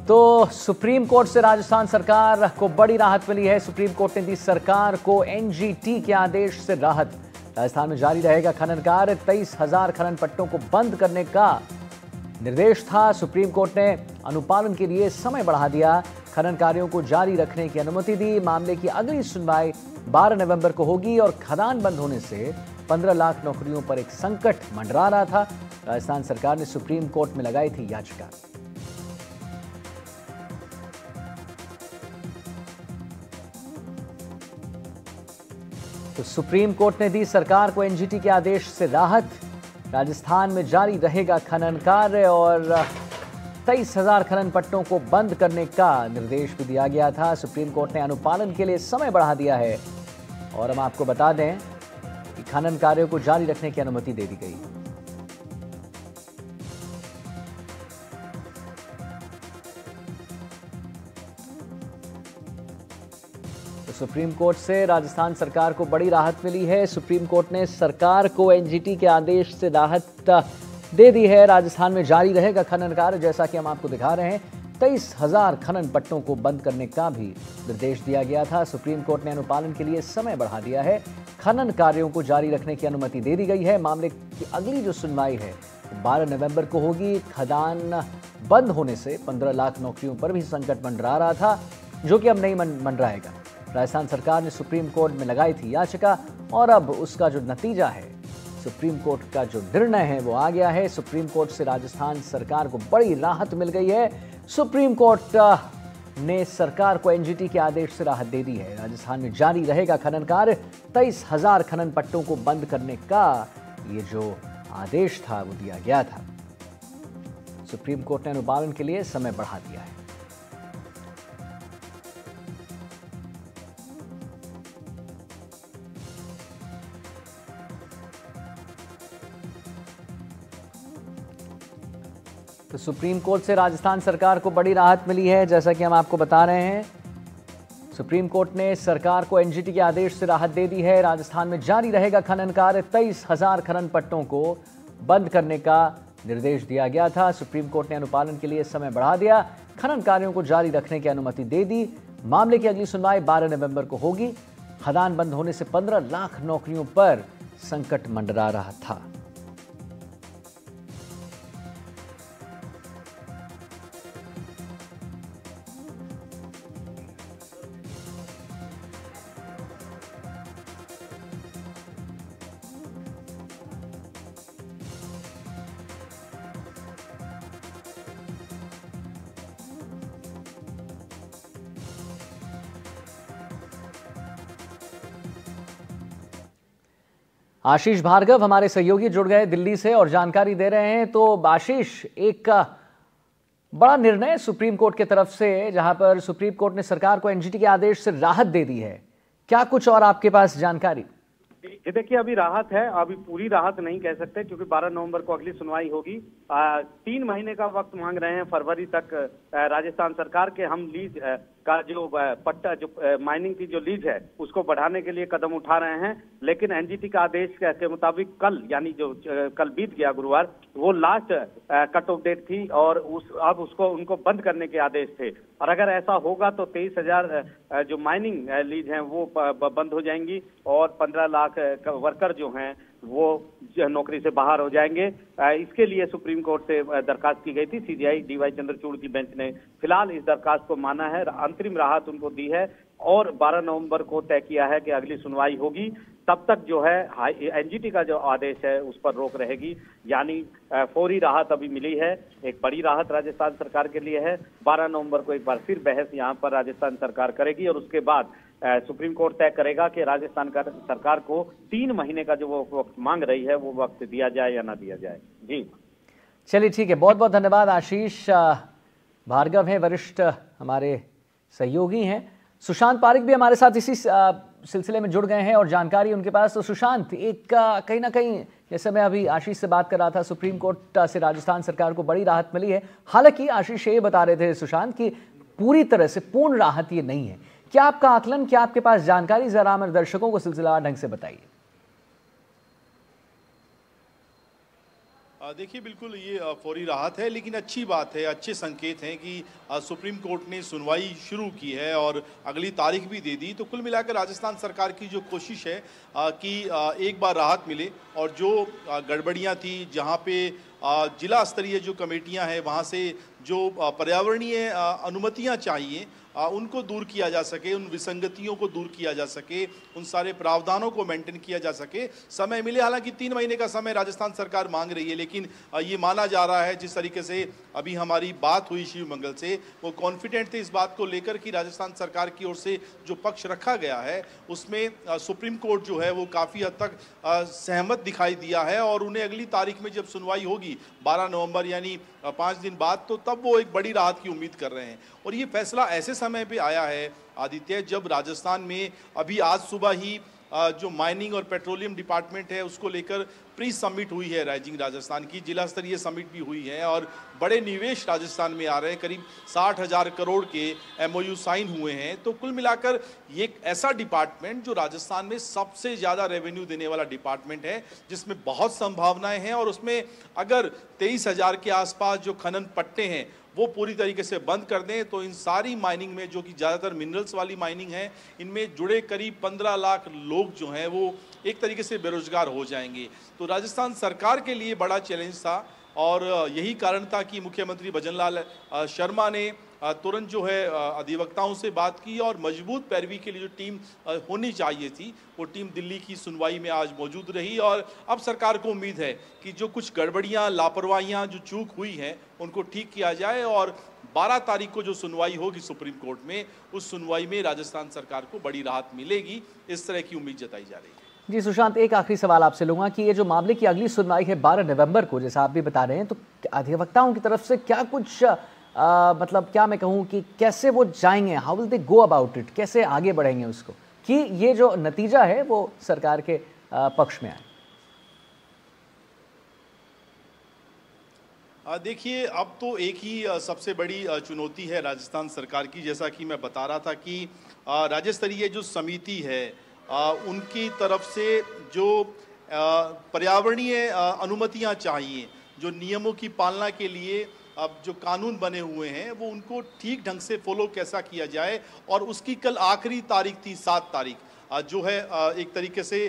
तो supreme court से राजस्थान सरकार को बड़ी राहत मिली है। सुप्रीम कोर्ट ने दी सरकार को एनजीटी के आदेश से राहत। राजस्थान में जारी रहेगा खनन कार्य। 23,000 खनन पट्टों को बंद करने का निर्देश था। सुप्रीम कोर्ट ने अनुपालन के लिए समय बढ़ा दिया। खनन कार्यों को जारी रखने की अनुमति दी। मामले की अगली सुनवाई 12 नवंबर को होगी और खदान बंद होने से 15 लाख नौकरियों पर एक संकट मंडरा रहा था। राजस्थान सरकार ने सुप्रीम कोर्ट में लगाई थी याचिका। तो सुप्रीम कोर्ट ने दी सरकार को एनजीटी के आदेश से राहत। राजस्थान में जारी रहेगा खनन कार्य और 23,000 खनन पट्टों को बंद करने का निर्देश भी दिया गया था। सुप्रीम कोर्ट ने अनुपालन के लिए समय बढ़ा दिया है और हम आपको बता दें कि खनन कार्यों को जारी रखने की अनुमति दे दी गई। सुप्रीम कोर्ट से राजस्थान सरकार को बड़ी राहत मिली है। सुप्रीम कोर्ट ने सरकार को एनजीटी के आदेश से राहत दे दी है। राजस्थान में जारी रहेगा खनन कार्य, जैसा कि हम आपको दिखा रहे हैं। 23,000 खनन पट्टों को बंद करने का भी निर्देश दिया गया था। सुप्रीम कोर्ट ने अनुपालन के लिए समय बढ़ा दिया है। खनन कार्यों को जारी रखने की अनुमति दे दी गई है। मामले की अगली जो सुनवाई है 12 नवंबर को होगी। खदान बंद होने से 15 लाख नौकरियों पर भी संकट मंडरा रहा था, जो कि अब नहीं मंडराएगा। राजस्थान सरकार ने सुप्रीम कोर्ट में लगाई थी याचिका और अब उसका जो नतीजा है, सुप्रीम कोर्ट का जो निर्णय है वो आ गया है। सुप्रीम कोर्ट से राजस्थान सरकार को बड़ी राहत मिल गई है। सुप्रीम कोर्ट ने सरकार को एनजीटी के आदेश से राहत दे दी है। राजस्थान में जारी रहेगा खनन कार्य। 23,000 खनन पट्टों को बंद करने का ये जो आदेश था वो दिया गया था। सुप्रीम कोर्ट ने अनुपालन के लिए समय बढ़ा दिया है। तो सुप्रीम कोर्ट से राजस्थान सरकार को बड़ी राहत मिली है, जैसा कि हम आपको बता रहे हैं। सुप्रीम कोर्ट ने सरकार को एनजीटी के आदेश से राहत दे दी है। राजस्थान में जारी रहेगा खनन कार्य। 23,000 खनन पट्टों को बंद करने का निर्देश दिया गया था। सुप्रीम कोर्ट ने अनुपालन के लिए समय बढ़ा दिया। खनन कार्यों को जारी रखने की अनुमति दे दी। मामले की अगली सुनवाई 12 नवंबर को होगी। खदान बंद होने से 15 लाख नौकरियों पर संकट मंडरा रहा था। आशीष भार्गव हमारे सहयोगी जुड़ गए दिल्ली से और जानकारी दे रहे हैं। तो आशीष, एक बड़ा निर्णय सुप्रीम कोर्ट की तरफ से, जहां पर सुप्रीम कोर्ट ने सरकार को एनजीटी के आदेश से राहत दे दी है। क्या कुछ और आपके पास जानकारी? ये देखिए, अभी राहत है, अभी पूरी राहत नहीं कह सकते, क्योंकि 12 नवंबर को अगली सुनवाई होगी। 3 महीने का वक्त मांग रहे हैं, फरवरी तक राजस्थान सरकार के। हम लीज का जो पट्टा, जो माइनिंग की जो लीज है, उसको बढ़ाने के लिए कदम उठा रहे हैं। लेकिन एनजीटी का आदेश के मुताबिक कल, यानी जो कल बीत गया गुरुवार, वो लास्ट कट ऑफ डेट थी और अब उसको उनको बंद करने के आदेश थे। और अगर ऐसा होगा तो 23,000 जो माइनिंग लीज हैं वो बंद हो जाएंगी और 15 लाख वर्कर जो हैं वो नौकरी से बाहर हो जाएंगे। इसके लिए सुप्रीम कोर्ट से दरखास्त की गई थी। सीजेआई डीवाई चंद्रचूड़ की बेंच ने फिलहाल इस दरखास्त को माना है, अंतरिम राहत उनको दी है और 12 नवंबर को तय किया है कि अगली सुनवाई होगी। तब तक जो है एनजीटी का जो आदेश है उस पर रोक रहेगी। यानी फौरी राहत अभी मिली है, एक बड़ी राहत राजस्थान सरकार के लिए है। 12 नवंबर को एक बार फिर बहस यहाँ पर राजस्थान सरकार करेगी और उसके बाद सुप्रीम कोर्ट तय करेगा कि राजस्थान सरकार को 3 महीने का जो वो वक्त मांग रही है वो वक्त दिया जाए या ना दिया जाए। जी चलिए, ठीक है, बहुत बहुत धन्यवाद। आशीष भार्गव हैं, वरिष्ठ हमारे सहयोगी हैं। सुशांत पारिक भी हमारे साथ इसी सिलसिले में जुड़ गए हैं और जानकारी उनके पास। तो सुशांत, एक कहीं ना कहीं, जैसे मैं अभी आशीष से बात कर रहा था, सुप्रीम कोर्ट से राजस्थान सरकार को बड़ी राहत मिली है। हालांकि आशीष ये बता रहे थे सुशांत कि पूरी तरह से पूर्ण राहत ये नहीं है। क्या आपका आकलन, क्या आपके पास जानकारी, जरा हमारे दर्शकों को सिलसिला ढंग से बताइए। देखिए, बिल्कुल ये फौरी राहत है, लेकिन अच्छी बात है, अच्छे संकेत हैं कि सुप्रीम कोर्ट ने सुनवाई शुरू की है और अगली तारीख भी दे दी। तो कुल मिलाकर राजस्थान सरकार की जो कोशिश है कि एक बार राहत मिले और जो गड़बड़ियां थी, जहां पे जिला स्तरीय जो कमेटियां हैं वहां से जो पर्यावरणीय अनुमतियां चाहिए उनको दूर किया जा सके, उन विसंगतियों को दूर किया जा सके, उन सारे प्रावधानों को मेंटेन किया जा सके, समय मिले। हालांकि 3 महीने का समय राजस्थान सरकार मांग रही है, लेकिन ये माना जा रहा है, जिस तरीके से अभी हमारी बात हुई शिव मंगल से, वो कॉन्फिडेंट थे इस बात को लेकर कि राजस्थान सरकार की ओर से जो पक्ष रखा गया है उसमें सुप्रीम कोर्ट जो है वो काफ़ी हद तक सहमत दिखाई दिया है और उन्हें अगली तारीख में जब सुनवाई होगी 12 नवंबर यानी 5 दिन बाद, तो तब वो एक बड़ी राहत की उम्मीद कर रहे हैं। और ये फैसला ऐसे समय पे आया है आदित्य, जब राजस्थान में अभी आज सुबह ही जो माइनिंग और पेट्रोलियम डिपार्टमेंट है उसको लेकर प्री समिट हुई है राइजिंग राजस्थान की, जिला स्तरीय समिट भी हुई है और बड़े निवेश राजस्थान में आ रहे हैं। करीब 60,000 करोड़ के MOU साइन हुए हैं। तो कुल मिलाकर ये एक ऐसा डिपार्टमेंट जो राजस्थान में सबसे ज़्यादा रेवेन्यू देने वाला डिपार्टमेंट है, जिसमें बहुत संभावनाएं हैं। और उसमें अगर 23,000 के आसपास जो खनन पट्टे हैं वो पूरी तरीके से बंद कर दें तो इन सारी माइनिंग में, जो कि ज़्यादातर मिनरल्स वाली माइनिंग है, इनमें जुड़े करीब 15 लाख लोग जो हैं वो एक तरीके से बेरोजगार हो जाएंगे। तो राजस्थान सरकार के लिए बड़ा चैलेंज था और यही कारण था कि मुख्यमंत्री भजनलाल शर्मा ने तुरंत जो है अधिवक्ताओं से बात की और मजबूत पैरवी के लिए जो टीम होनी चाहिए थी वो टीम दिल्ली की सुनवाई में आज मौजूद रही। और अब सरकार को उम्मीद है कि जो कुछ गड़बड़ियां, लापरवाहियां जो चूक हुई हैं उनको ठीक किया जाए और 12 तारीख को जो सुनवाई होगी सुप्रीम कोर्ट में, उस सुनवाई में राजस्थान सरकार को बड़ी राहत मिलेगी, इस तरह की उम्मीद जताई जा रही है। जी सुशांत, एक आखिरी सवाल आपसे लूंगा कि ये जो मामले की अगली सुनवाई है 12 नवंबर को, जैसा आप भी बता रहे हैं, तो अधिवक्ताओं की तरफ से क्या कुछ मतलब क्या मैं कहूँ कि कैसे वो जाएंगे, how will they go about it, कैसे आगे बढ़ेंगे उसको कि ये जो नतीजा है वो सरकार के पक्ष में आए? देखिए, अब तो एक ही सबसे बड़ी चुनौती है राजस्थान सरकार की, जैसा कि मैं बता रहा था कि राज्य स्तरीय जो समिति है उनकी तरफ से जो पर्यावरणीय अनुमतियां चाहिए, जो नियमों की पालना के लिए अब जो कानून बने हुए हैं वो उनको ठीक ढंग से फॉलो कैसा किया जाए, और उसकी कल आखिरी तारीख थी 7 तारीख जो है एक तरीके से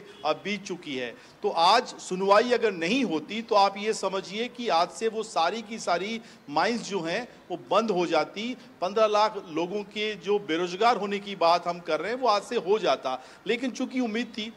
बीत चुकी है। तो आज सुनवाई अगर नहीं होती तो आप ये समझिए कि आज से वो सारी की सारी माइंस जो हैं वो बंद हो जाती। 15 लाख लोगों के जो बेरोजगार होने की बात हम कर रहे हैं वो आज से हो जाता, लेकिन चूंकि उम्मीद थी,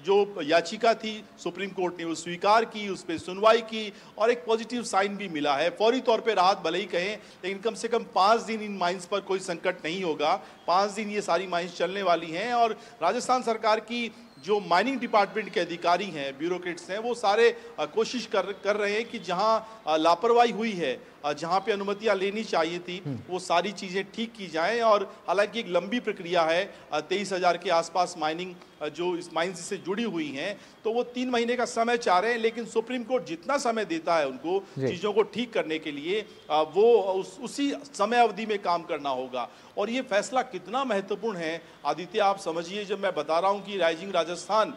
जो याचिका थी सुप्रीम कोर्ट ने वो स्वीकार की, उस पर सुनवाई की और एक पॉजिटिव साइन भी मिला है। फौरी तौर पे राहत भले ही कहें, लेकिन कम से कम 5 दिन इन माइंस पर कोई संकट नहीं होगा। 5 दिन ये सारी माइंस चलने वाली हैं और राजस्थान सरकार की जो माइनिंग डिपार्टमेंट के अधिकारी हैं, ब्यूरोक्रेट्स हैं, वो सारे कोशिश कर रहे हैं कि जहां लापरवाही हुई है, जहां पे अनुमतियां लेनी चाहिए थी, वो सारी चीज़ें ठीक की जाएं। और हालांकि एक लंबी प्रक्रिया है, 23,000 के आसपास माइनिंग जो इस माइन से जुड़ी हुई हैं, तो वो 3 महीने का समय चाह रहे हैं, लेकिन सुप्रीम कोर्ट जितना समय देता है उनको चीज़ों को ठीक करने के लिए, वो उसी समय अवधि में काम करना होगा। और ये फैसला कितना महत्वपूर्ण है आदित्य, आप समझिए, जब मैं बता रहा हूँ कि राइजिंग राजस्थान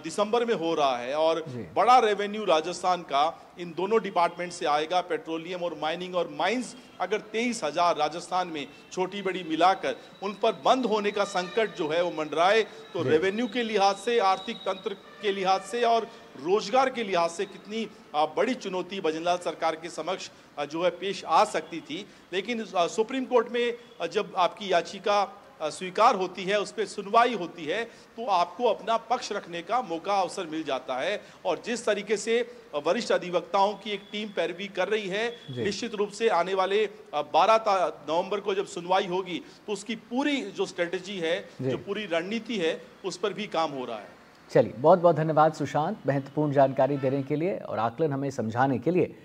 दिसंबर में हो रहा है और बड़ा रेवेन्यू राजस्थान का इन दोनों डिपार्टमेंट से आएगा, पेट्रोलियम और माइनिंग। और माइंस अगर 23,000 राजस्थान में छोटी बड़ी मिलाकर उन पर बंद होने का संकट जो है वो मंडराए, तो रेवेन्यू के लिहाज से, आर्थिक तंत्र के लिहाज से और रोजगार के लिहाज से कितनी बड़ी चुनौती भजनलाल सरकार के समक्ष जो है पेश आ सकती थी। लेकिन सुप्रीम कोर्ट में जब आपकी याचिका स्वीकार होती है, उस पर सुनवाई होती है, तो आपको अपना पक्ष रखने का मौका, अवसर मिल जाता है। और जिस तरीके से वरिष्ठ अधिवक्ताओं की एक टीम पैरवी कर रही है, निश्चित रूप से आने वाले 12 नवंबर को जब सुनवाई होगी तो उसकी पूरी जो स्ट्रेटेजी है, जो पूरी रणनीति है, उस पर भी काम हो रहा है। चलिए, बहुत बहुत धन्यवाद सुशांत, महत्वपूर्ण जानकारी देने के लिए और आकलन हमें समझाने के लिए।